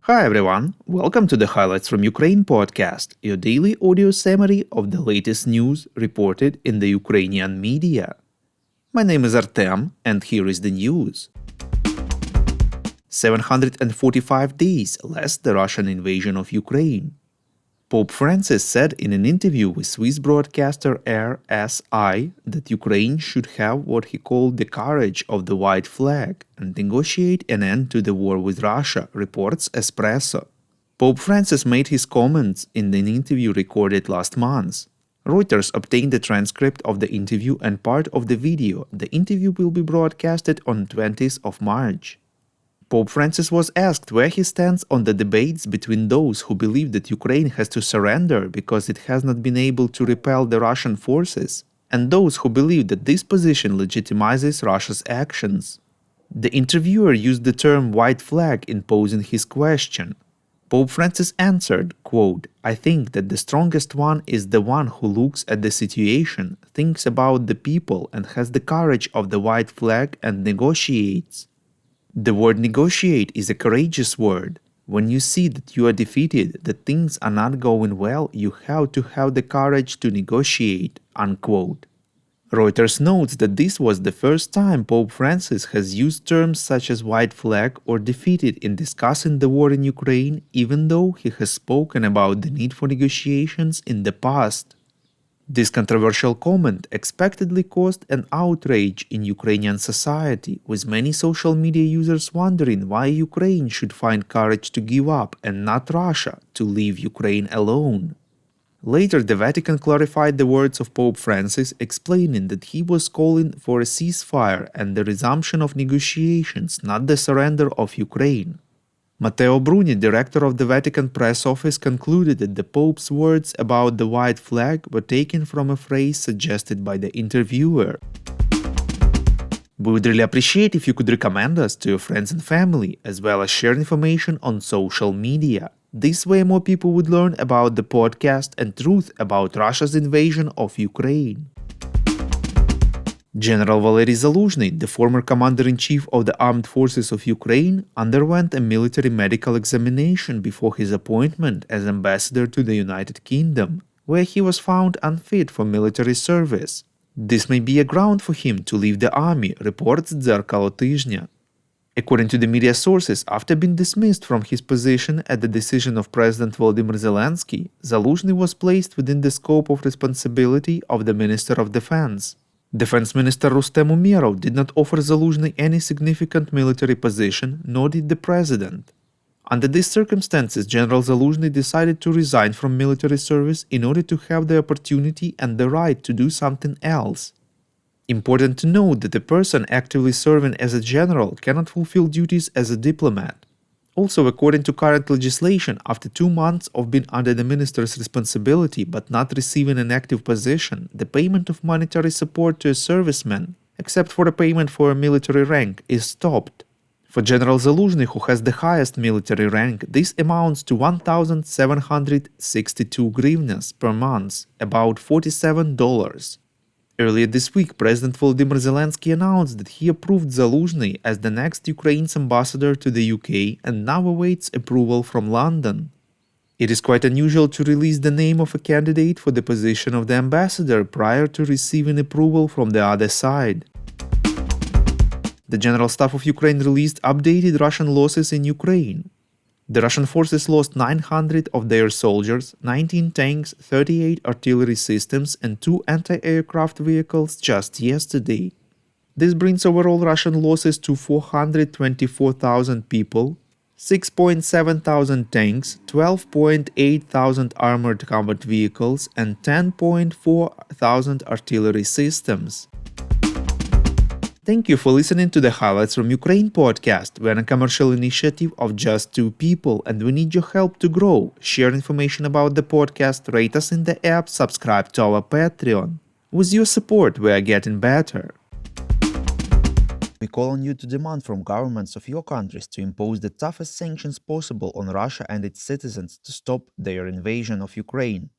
Hi everyone, welcome to the Highlights from Ukraine podcast, your daily audio summary of the latest news reported in the Ukrainian media. My name is Artem, and here is the news. 745 days less the Russian invasion of Ukraine. Pope Francis said in an interview with Swiss broadcaster RSI that Ukraine should have what he called the courage of the white flag and negotiate an end to the war with Russia, reports Espresso. Pope Francis made his comments in an interview recorded last month. Reuters obtained the transcript of the interview and part of the video. The interview will be broadcasted on 20th of March. Pope Francis was asked where he stands on the debates between those who believe that Ukraine has to surrender because it has not been able to repel the Russian forces, and those who believe that this position legitimizes Russia's actions. The interviewer used the term white flag in posing his question. Pope Francis answered, quote, "I think that the strongest one is the one who looks at the situation, thinks about the people and has the courage of the white flag and negotiates." The word negotiate is a courageous word. When you see that you are defeated, that things are not going well, you have to have the courage to negotiate, unquote. Reuters notes that this was the first time Pope Francis has used terms such as white flag or defeated in discussing the war in Ukraine, even though he has spoken about the need for negotiations in the past. This controversial comment expectedly caused an outrage in Ukrainian society, with many social media users wondering why Ukraine should find courage to give up and not Russia to leave Ukraine alone. Later, the Vatican clarified the words of Pope Francis, explaining that he was calling for a ceasefire and the resumption of negotiations, not the surrender of Ukraine. Matteo Bruni, director of the Vatican press office, concluded that the Pope's words about the white flag were taken from a phrase suggested by the interviewer. We would really appreciate if you could recommend us to your friends and family, as well as share information on social media. This way more people would learn about the podcast and truth about Russia's invasion of Ukraine. General Valery Zaluzhny, the former commander-in-chief of the armed forces of Ukraine, underwent a military medical examination before his appointment as ambassador to the United Kingdom, where he was found unfit for military service. This may be a ground for him to leave the army, reports Дзerkalo Tizhnya. According to the media sources, after being dismissed from his position at the decision of President Volodymyr Zelensky, Zaluzhny was placed within the scope of responsibility of the Minister of Defense. Defense Minister Rustem Umerov did not offer Zaluzhny any significant military position, nor did the president. Under these circumstances, General Zaluzhny decided to resign from military service in order to have the opportunity and the right to do something else. Important to note that a person actively serving as a general cannot fulfill duties as a diplomat. Also, according to current legislation, after 2 months of being under the minister's responsibility but not receiving an active position, the payment of monetary support to a serviceman, except for a payment for a military rank, is stopped. For General Zaluzhny, who has the highest military rank, this amounts to 1,762 hryvnias per month, about $47. Earlier this week, President Volodymyr Zelensky announced that he approved Zaluzhny as the next Ukraine's ambassador to the UK and now awaits approval from London. It is quite unusual to release the name of a candidate for the position of the ambassador prior to receiving approval from the other side. The General Staff of Ukraine released updated Russian losses in Ukraine. The Russian forces lost 900 of their soldiers, 19 tanks, 38 artillery systems, and 2 anti-aircraft vehicles just yesterday. This brings overall Russian losses to 424,000 people, 6.7 thousand tanks, 12.8 thousand armored combat vehicles, and 10.4 thousand artillery systems. Thank you for listening to the Highlights from Ukraine podcast. We're a commercial initiative of just 2 people and we need your help to grow. Share information about the podcast, rate us in the app, subscribe to our Patreon. With your support, we are getting better. We call on you to demand from governments of your countries to impose the toughest sanctions possible on Russia and its citizens to stop their invasion of Ukraine.